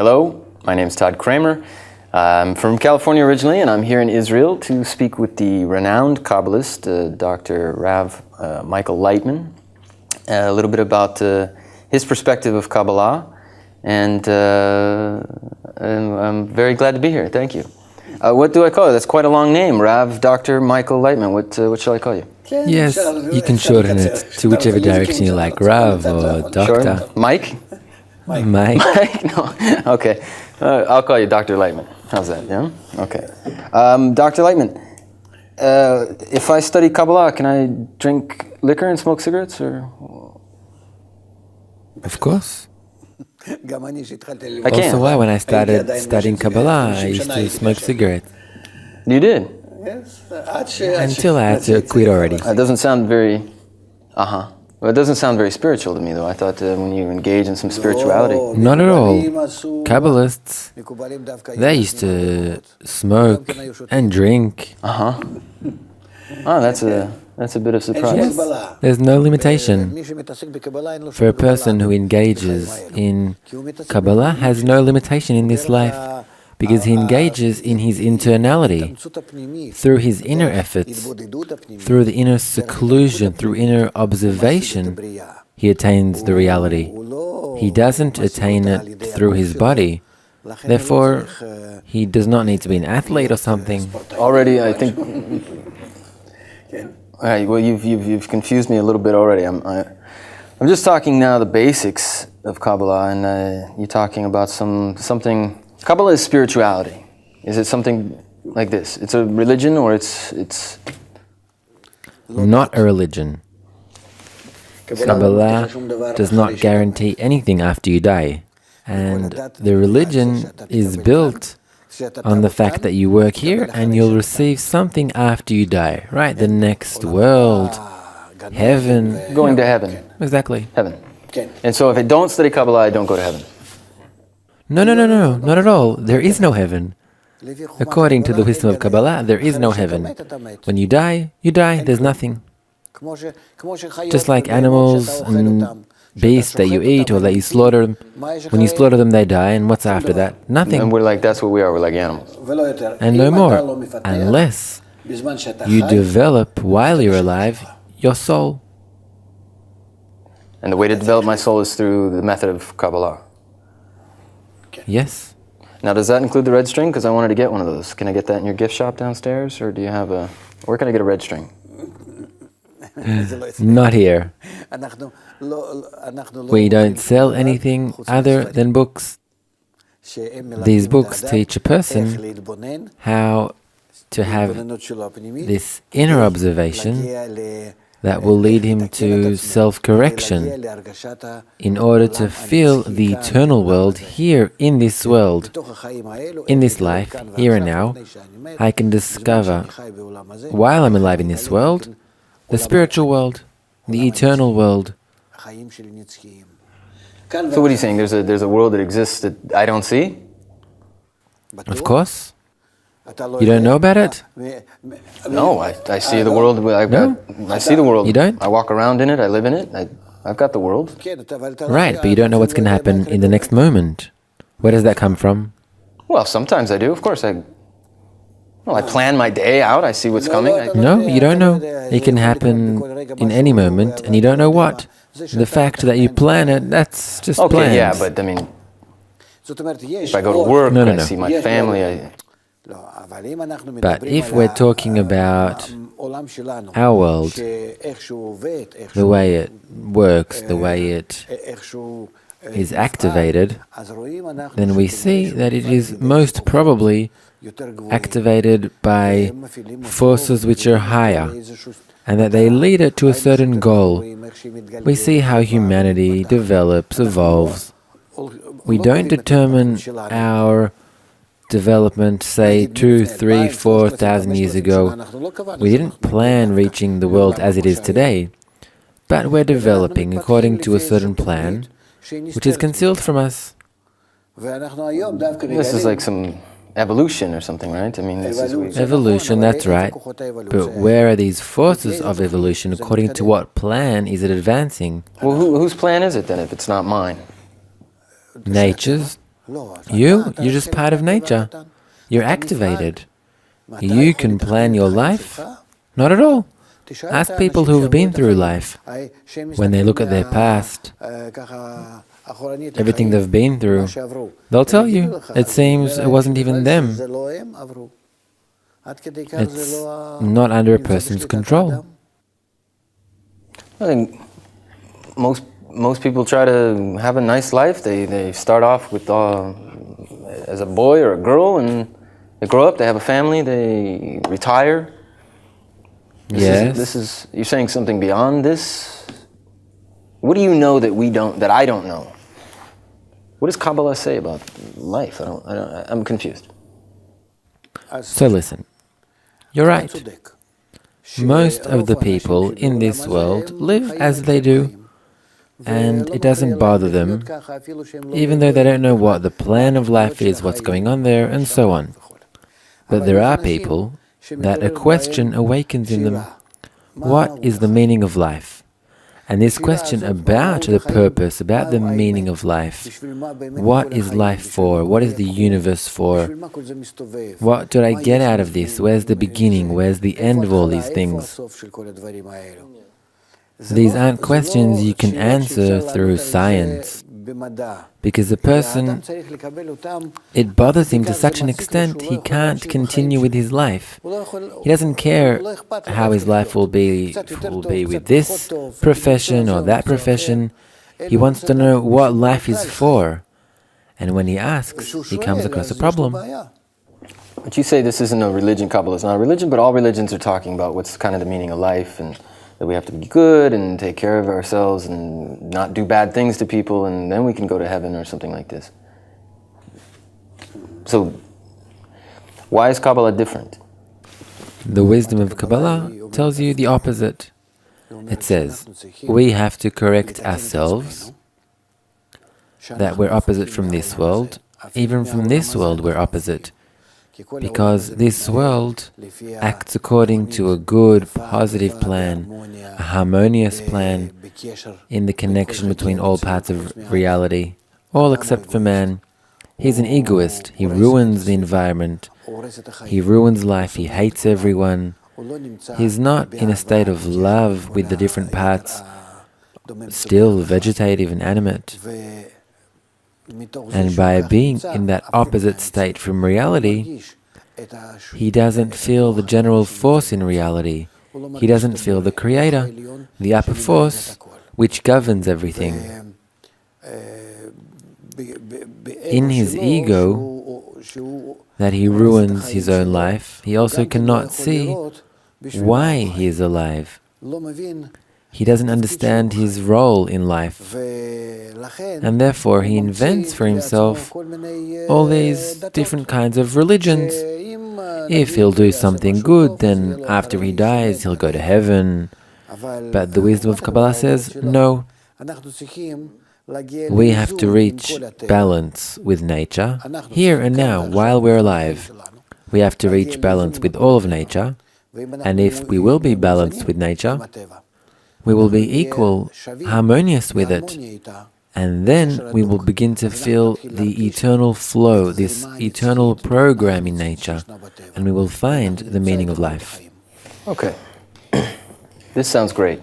Hello, my name is Todd Kramer. I'm from California originally, and I'm here in Israel to speak with the renowned Kabbalist, Dr. Rav Michael Laitman, a little bit about his perspective of Kabbalah, and I'm very glad to be here. Thank you. What do I call you? That's quite a long name, Rav Dr. Michael Laitman. What shall I call you? Yes, you can shorten it to whichever direction you like, Rav or Doctor. Sure. Mike? Mike. Mike? No. Okay. I'll call you Dr. Laitman. How's that? Yeah? Okay. Dr. Laitman, if I study Kabbalah, can I drink liquor and smoke cigarettes? Or? Of course. I can. Also, why when I started studying Kabbalah, I used to smoke cigarettes. You did? Yes. Until I had to quit already. That doesn't sound very... Well, it doesn't sound very spiritual to me, though. I thought when you engage in some spirituality... Not at all. Kabbalists, they used to smoke and drink. Oh, that's a bit of surprise. Yes. There's no limitation. For a person who engages in Kabbalah has no limitation in this life, because he engages in his internality, through his inner efforts, through the inner seclusion, through inner observation, he attains the reality. He doesn't attain it through his body. Therefore, he does not need to be an athlete or something. Already, I think... well, you've confused me a little bit already. I'm just talking now the basics of Kabbalah, and you're talking about something... Kabbalah is spirituality. Is it something like this? It's a religion, or it's... Not a religion. Kabbalah does not guarantee anything after you die. And the religion is built on the fact that you work here and you'll receive something after you die, right? The next world, heaven. Going to heaven. Exactly. Heaven. And so if I don't study Kabbalah, I don't go to heaven. No, not at all. There is no heaven. According to the wisdom of Kabbalah, there is no heaven. When you die, there's nothing. Just like animals and beasts that you eat or that you slaughter them, when you slaughter them, they die, and what's after that? Nothing. And we're like, that's what we are, we're like animals. And no more, unless you develop, while you're alive, your soul. And the way to develop my soul is through the method of Kabbalah. Yes. Now, does that include the red string? Because I wanted to get one of those. Can I get that in your gift shop downstairs? Or do you have a... Where can I get a red string? Not here. We don't sell anything other than books. These books teach a person how to have this inner observation that will lead him to self-correction in order to feel the eternal world here in this world. In this life, here and now, I can discover, while I'm alive in this world, the spiritual world, the eternal world. So what are you saying? There's a world that exists that I don't see? Of course. You don't know about it? No, I see the world. I see the world. You don't? I walk around in it. I live in it. I've got the world. Right, but you don't know what's going to happen in the next moment. Where does that come from? Well, sometimes I do. Of course, I plan my day out. I see what's coming. No, you don't know. It can happen in any moment, and you don't know what. The fact that you plan it, that's just plans. Okay, yeah, but I mean, if I go to work, I see my family. But if we're talking about our world, the way it works, the way it is activated, then we see that it is most probably activated by forces which are higher, and that they lead it to a certain goal. We see how humanity develops, evolves. We don't determine our development, say, 2,000, 3,000, 4,000 years ago. We didn't plan reaching the world as it is today, but we're developing according to a certain plan, which is concealed from us. This is like some evolution or something, right? I mean, this is evolution, that's right. But where are these forces of evolution? According to what plan is it advancing? Well, whose plan is it then if it's not mine? Nature's. You're just part of nature. You're activated. You can plan your life? Not at all. Ask people who have been through life. When they look at their past, everything they've been through, they'll tell you, it seems it wasn't even them. It's not under a person's control. I think most people try to have a nice life. They start off with as a boy or a girl, and they grow up, they have a family, they retire. Yes. You're saying something beyond this? What do you know that I don't know? What does Kabbalah say about life? I'm confused. So listen, you're right. Most of the people in this world live as they do, and it doesn't bother them, even though they don't know what the plan of life is, what's going on there, and so on. But there are people that a question awakens in them. What is the meaning of life? And this question about the purpose, about the meaning of life, what is life for? What is the universe for? What did I get out of this? Where's the beginning? Where's the end of all these things? These aren't questions you can answer through science, because the person, it bothers him to such an extent he can't continue with his life. He doesn't care how his life will be with this profession or that profession. He wants to know what life is for. And when he asks, he comes across a problem. But you say this isn't a religion, Kabbalah is not a religion, but all religions are talking about what's kind of the meaning of life, and that we have to be good and take care of ourselves and not do bad things to people, and then we can go to heaven or something like this. So, why is Kabbalah different? The wisdom of Kabbalah tells you the opposite. It says, we have to correct ourselves, that we're opposite from this world. Even from this world we're opposite, because this world acts according to a good, positive plan, a harmonious plan in the connection between all parts of reality, all except for man. He's an egoist. He ruins the environment. He ruins life. He hates everyone. He's not in a state of love with the different parts, still vegetative and animate. And by being in that opposite state from reality, he doesn't feel the general force in reality. He doesn't feel the Creator, the upper force, which governs everything. In his ego, that he ruins his own life, he also cannot see why he is alive. He doesn't understand his role in life, and therefore he invents for himself all these different kinds of religions. If he'll do something good, then after he dies he'll go to heaven. But the wisdom of Kabbalah says, no, we have to reach balance with nature, here and now, while we're alive. We have to reach balance with all of nature, and if we will be balanced with nature, we will be equal, harmonious with it, and then we will begin to feel the eternal flow, this eternal program in nature, and we will find the meaning of life. Okay. This sounds great.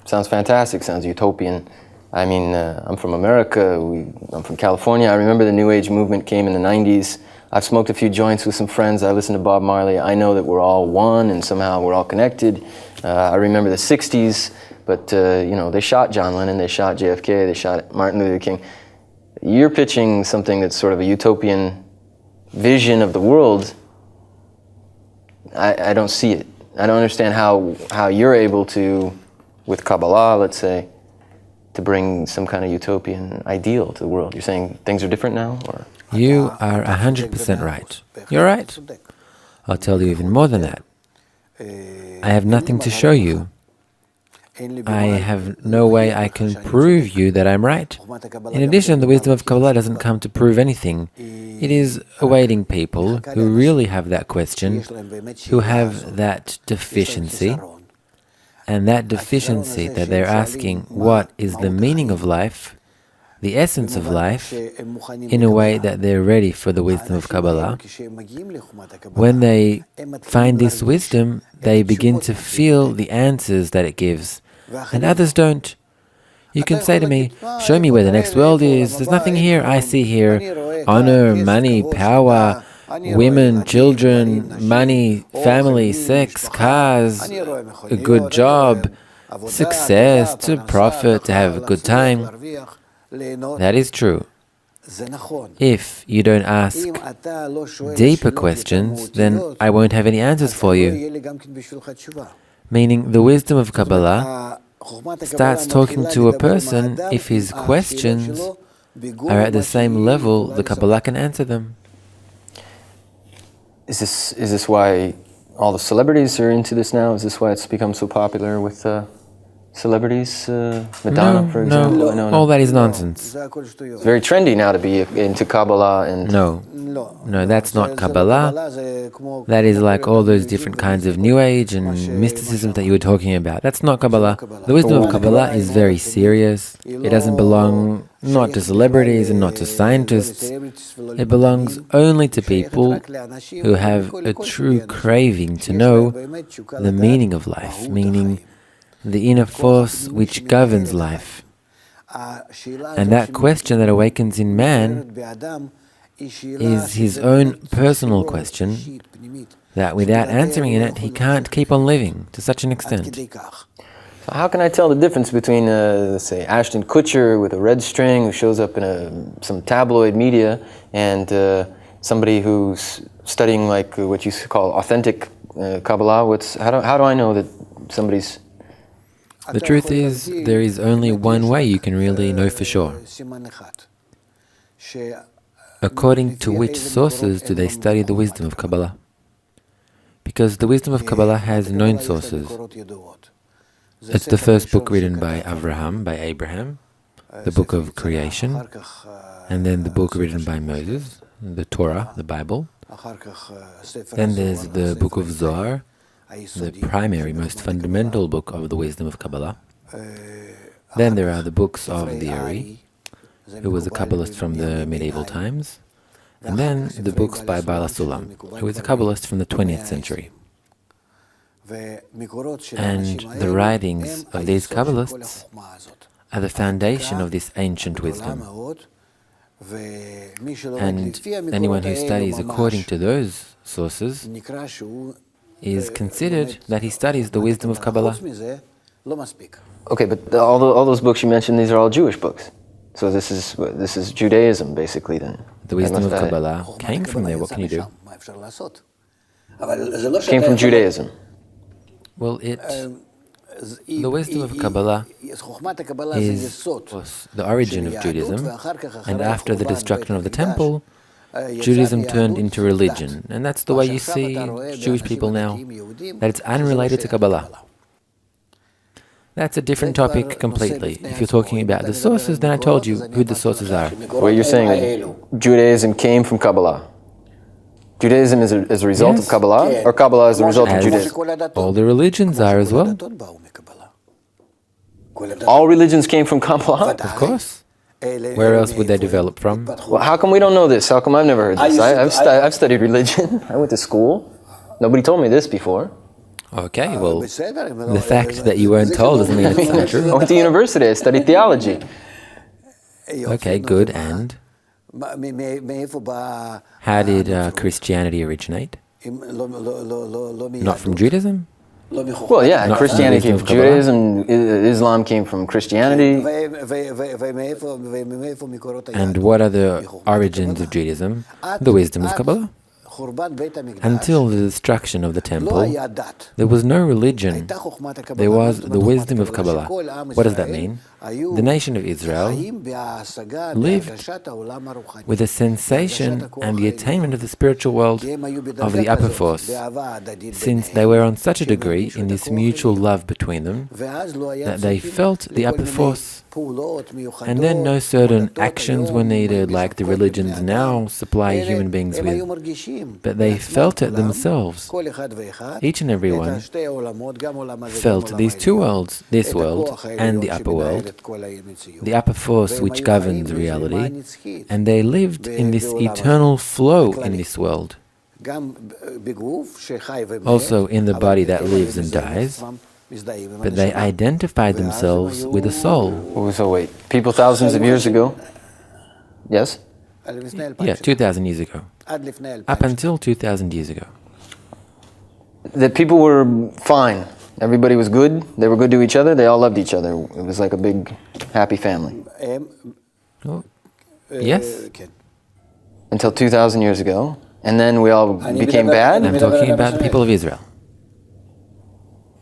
Sounds fantastic, sounds utopian. I mean, I'm from America, I'm from California. I remember the New Age movement came in the 90s. I've smoked a few joints with some friends. I listened to Bob Marley. I know that we're all one and somehow we're all connected. I remember the 60s, but you know, they shot John Lennon, they shot JFK, they shot Martin Luther King. You're pitching something that's sort of a utopian vision of the world. I don't see it. I don't understand how you're able to, with Kabbalah, let's say, to bring some kind of utopian ideal to the world. You're saying things are different now? Or? You are 100% right. You're right. I'll tell you even more than that. I have nothing to show you. I have no way I can prove you that I'm right. In addition, the wisdom of Kabbalah doesn't come to prove anything. It is awaiting people who really have that question, who have that deficiency, and that deficiency that they're asking, what is the meaning of life? the essence of life in a way that they're ready for the wisdom of Kabbalah. When they find this wisdom, they begin to feel the answers that it gives, and others don't. You can say to me, show me where the next world is. There's nothing here. I see here honor, money, power, women, children, money, family, sex, cars, a good job, success, to profit, to have a good time. That is true. If you don't ask deeper questions, then I won't have any answers for you. Meaning, the wisdom of Kabbalah starts talking to a person if his questions are at the same level the Kabbalah can answer them. Is this why all the celebrities are into this now? Is this why it's become so popular with celebrities? Madonna, for example? No, all that is nonsense. It's very trendy now to be into Kabbalah and... No, that's not Kabbalah. That is like all those different kinds of New Age and mysticism that you were talking about. That's not Kabbalah. The wisdom of Kabbalah is very serious. It doesn't belong not to celebrities and not to scientists. It belongs only to people who have a true craving to know the meaning of life, meaning the inner force which governs life. And that question that awakens in man is his own personal question that without answering it, he can't keep on living to such an extent. So how can I tell the difference between, let's say, Ashton Kutcher with a red string who shows up in some tabloid media and somebody who's studying like what you call authentic Kabbalah? How do I know that somebody's... The truth is, there is only one way you can really know for sure. According to which sources do they study the wisdom of Kabbalah? Because the wisdom of Kabbalah has known sources. It's the first book written by Abraham, the book of creation, and then the book written by Moses, the Torah, the Bible. Then there's the book of Zohar, the primary, most fundamental book of the wisdom of Kabbalah. Then there are the books of the Ari, who was a Kabbalist from the medieval times, and then the books by Bala Sulam, who was a Kabbalist from the 20th century. And the writings of these Kabbalists are the foundation of this ancient wisdom. And anyone who studies according to those sources is considered that he studies the wisdom of Kabbalah. Okay, but all those books you mentioned, these are all Jewish books. So this is Judaism, basically, then. The wisdom of Kabbalah came from there. What can you do? Came from Judaism. Well, the wisdom of Kabbalah was the origin of Judaism, and after the destruction of the temple, Judaism turned into religion, and that's the way you see Jewish people now, that it's unrelated to Kabbalah. That's a different topic completely. If you're talking about the sources, then I told you who the sources are. Well, you're saying that Judaism came from Kabbalah. Judaism is a result of Kabbalah, or Kabbalah is a result of Judaism? All the religions are as well. All religions came from Kabbalah? Of course. Where else would they develop from? Well, how come we don't know this? How come I've never heard this? I've studied religion. I went to school. Nobody told me this before. Okay, well, the fact that you weren't told doesn't mean it's not true. I went to university. I studied theology. Okay, good. And how did Christianity originate? Not from Judaism? Well, yeah, not Christianity came from Judaism, Islam came from Christianity. And what are the origins of Judaism? The wisdom of Kabbalah. Until the destruction of the temple, there was no religion. There was the wisdom of Kabbalah. What does that mean? The nation of Israel lived with a sensation and the attainment of the spiritual world of the upper force, since they were on such a degree in this mutual love between them that they felt the upper force. And then no certain actions were needed like the religions now supply human beings with. but they felt it themselves. Each and every one felt these two worlds, this world and the upper world, the upper force which governs reality, and they lived in this eternal flow in this world. Also in the body that lives and dies, but they identified themselves with a soul. So wait, people thousands of years ago? Yes? Yeah, 2,000 years ago. Up until 2,000 years ago. That people were fine. Everybody was good. They were good to each other. They all loved each other. It was like a big, happy family. Oh, yes. Until 2,000 years ago. And then we all became bad. I'm talking about the people of Israel.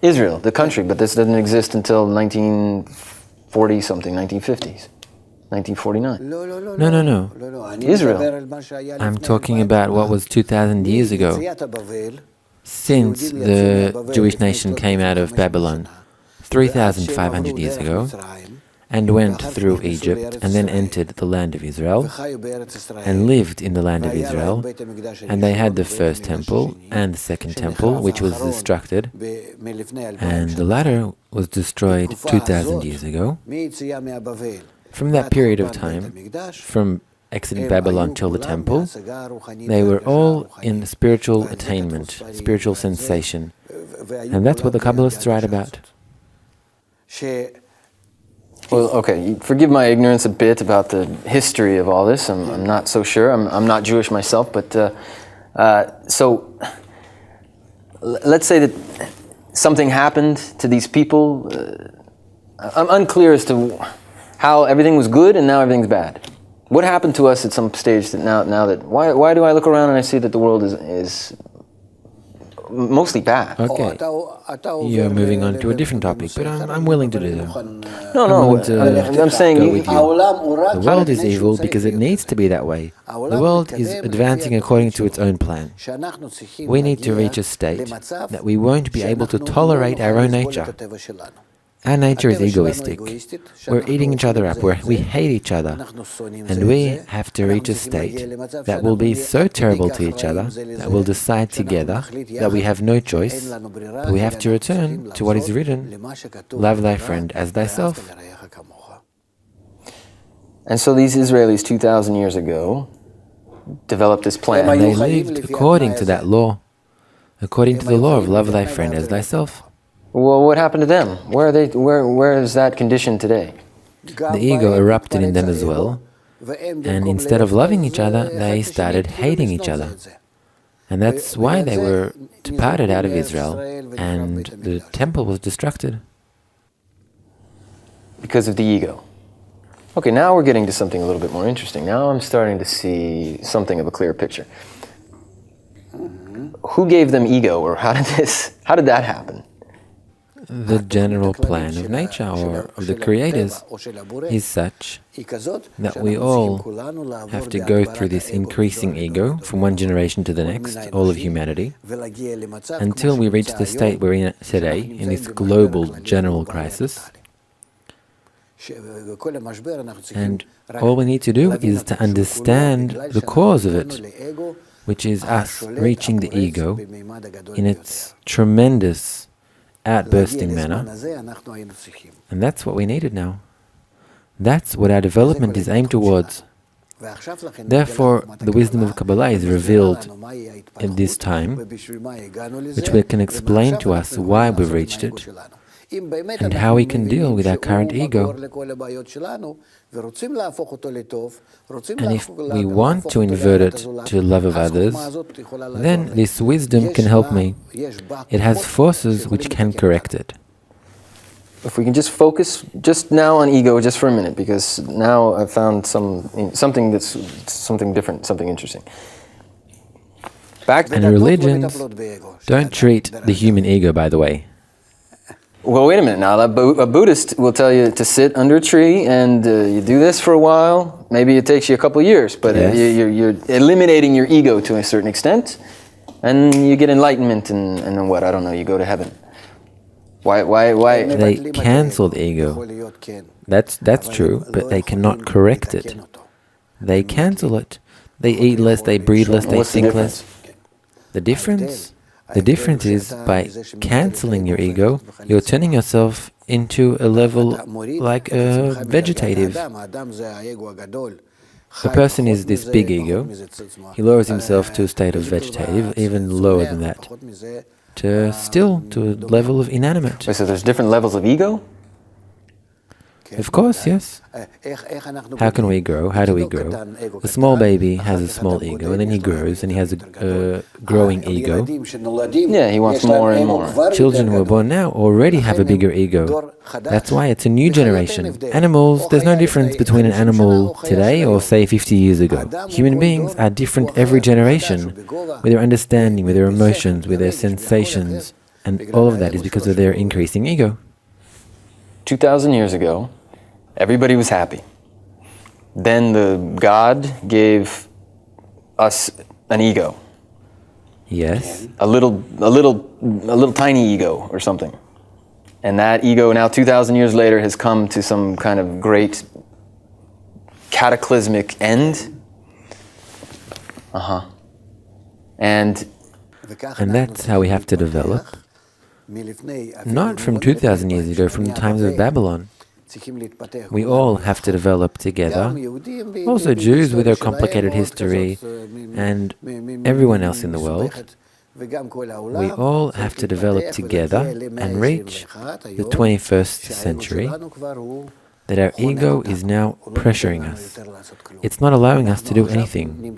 Israel, the country, but this doesn't exist until 1940-something, 1950s, 1949. No. Israel. I'm talking about what was 2,000 years ago. Since the Jewish nation came out of Babylon 3,500 years ago and went through Egypt and then entered the land of Israel and lived in the land of Israel, and they had the first temple and the second temple, which was destructed, and the latter was destroyed 2,000 years ago. From that period of time, from exiting Babylon till the temple, they were all in spiritual attainment, spiritual sensation, and that's what the Kabbalists write about. Well, okay, forgive my ignorance a bit about the history of all this. I'm not so sure. I'm not Jewish myself, but so let's say that something happened to these people. I'm unclear as to how everything was good and now everything's bad. What happened to us at some stage that now that why do I look around and I see that the world is mostly bad? Okay, you're moving on to a different topic, but I'm willing to do that. No, I'm saying the world is evil because it needs to be that way. The world is advancing according to its own plan. We need to reach a state that we won't be able to tolerate our own nature. Our nature is egoistic. We're eating each other up. We hate each other. And we have to reach a state that will be so terrible to each other that we'll decide together that we have no choice. But we have to return to what is written, love thy friend as thyself. And so these Israelis 2,000 years ago developed this plan. And they lived according to that law, according to the law of love thy friend as thyself. Well, what happened to them? Where is that condition today? The ego erupted in them as well, and instead of loving each other, they started hating each other. And that's why they were departed out of Israel, and the temple was destructed. Because of the ego. Okay, now we're getting to something a little bit more interesting. Now I'm starting to see something of a clear picture. Who gave them ego, or how did that happen? The general plan of nature or of the creators is such that we all have to go through this increasing ego from one generation to the next, all of humanity, until we reach the state we're in today, in this global general crisis. And all we need to do is to understand the cause of it, which is us reaching the ego in its tremendous outbursting manner, and that's what we needed now. That's what our development is aimed towards. Therefore, the wisdom of Kabbalah is revealed at this time, which we can explain to us why we've reached it, and how we can deal with our current ego. And if we want to invert it to love of others, then this wisdom can help me. It has forces which can correct it. If we can just focus just now on ego just for a minute, because now I've found something different, something interesting. And religions don't treat the human ego, by the way. Well, wait a minute now. A Buddhist will tell you to sit under a tree and you do this for a while. Maybe it takes you a couple of years, but yes. You're eliminating your ego to a certain extent, and you get enlightenment, and then what? I don't know. You go to heaven. Why? They cancel the ego. That's true, but they cannot correct it. They cancel it. They eat less, they breathe less, they think less. The difference? The difference is by cancelling your ego, you're turning yourself into a level like a vegetative. A person is this big ego. He lowers himself to a state of vegetative, even lower than that, to a level of inanimate. So there's different levels of ego? Of course, yes. How can we grow? How do we grow? A small baby has a small ego, and then he grows, and he has a growing ego. Yeah, he wants more and more. Children who are born now already have a bigger ego. That's why it's a new generation. Animals, there's no difference between an animal today or, say, 50 years ago. Human beings are different every generation, with their understanding, with their emotions, with their sensations, and all of that is because of their increasing ego. 2,000 years ago, everybody was happy. Then the God gave us an ego. Yes. A little tiny ego or something. And that ego now 2,000 years later has come to some kind of great cataclysmic end. And that's how we have to develop. Not from 2,000 years ago, from the times of Babylon. We all have to develop together. Also Jews with their complicated history and everyone else in the world. We all have to develop together and reach the 21st century that our ego is now pressuring us. It's not allowing us to do anything.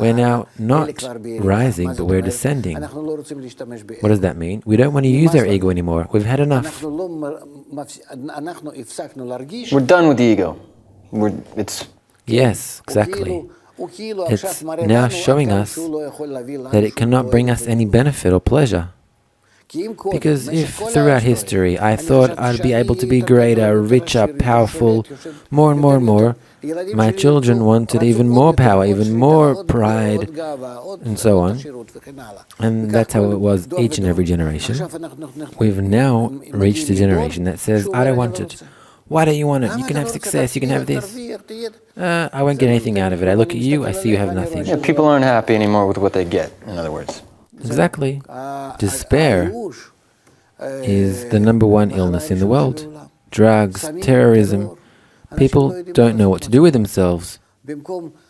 We're now not rising, but we're descending. What does that mean? We don't want to use our ego anymore. We've had enough. we're done with the ego. Yes, exactly. It's now showing us that it cannot bring us any benefit or pleasure. Because if throughout history I thought I'd be able to be greater, richer, powerful, more and more and more, my children wanted even more power, even more pride, and so on. And that's how it was each and every generation. We've now reached a generation that says, I don't want it. Why don't you want it? You can have success, you can have this. I won't get anything out of it. I look at you, I see you have nothing. Yeah, people aren't happy anymore with what they get, in other words. Exactly. Despair is the number one illness in the world. Drugs, terrorism. People don't know what to do with themselves.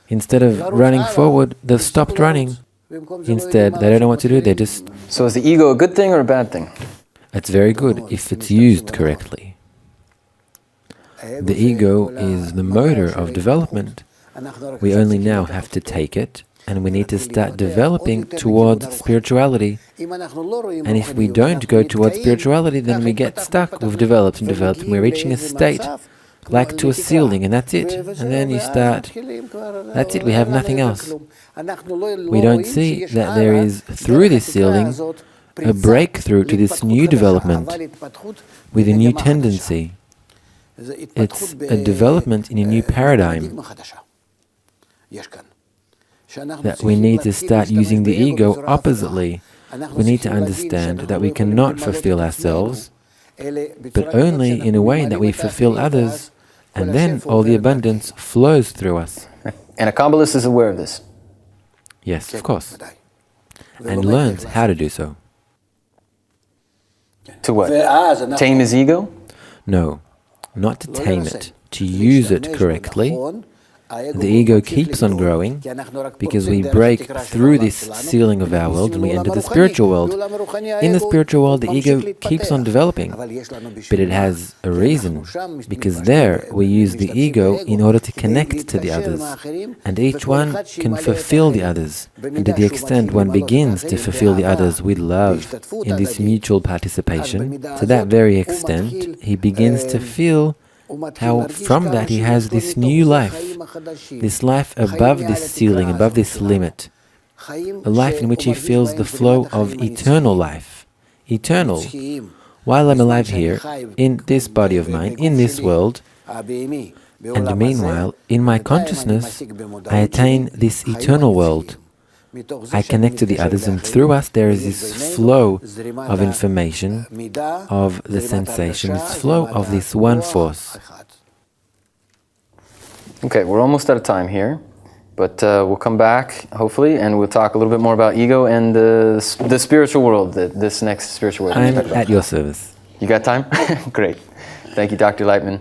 Instead of running forward, they've stopped running. Instead, they don't know what to do, they just... So is the ego a good thing or a bad thing? It's very good if it's used correctly. The ego is the motor of development. We only now have to take it, and we need to start developing towards spirituality. And if we don't go towards spirituality, then we get stuck. We've developed and developed, and we're reaching a state like to a ceiling, and that's it. And then you start, that's it, we have nothing else. We don't see that there is, through this ceiling, a breakthrough to this new development with a new tendency. It's a development in a new paradigm. That we need to start using the ego oppositely. We need to understand that we cannot fulfill ourselves, but only in a way that we fulfill others, and then all the abundance flows through us. And a Kabbalist is aware of this? Yes, of course. And learns how to do so. To what? Tame his ego? No, not to tame it, to use it correctly. The ego keeps on growing because we break through this ceiling of our world and we enter the spiritual world. In the spiritual world, the ego keeps on developing, but it has a reason, because there we use the ego in order to connect to the others, and each one can fulfill the others. And to the extent one begins to fulfill the others with love in this mutual participation, to that very extent he begins to feel how from that he has this new life, this life above this ceiling, above this limit, a life in which he feels the flow of eternal life, eternal. While I'm alive here, in this body of mine, in this world, and meanwhile, in my consciousness, I attain this eternal world. I connect to the others, and through us there is this flow of information, of the sensation, this flow of this one force. Okay, we're almost out of time here. But we'll come back, hopefully, and we'll talk a little bit more about ego and the spiritual world, this next spiritual world. I'm at your service. You got time? Great. Thank you, Dr. Laitman.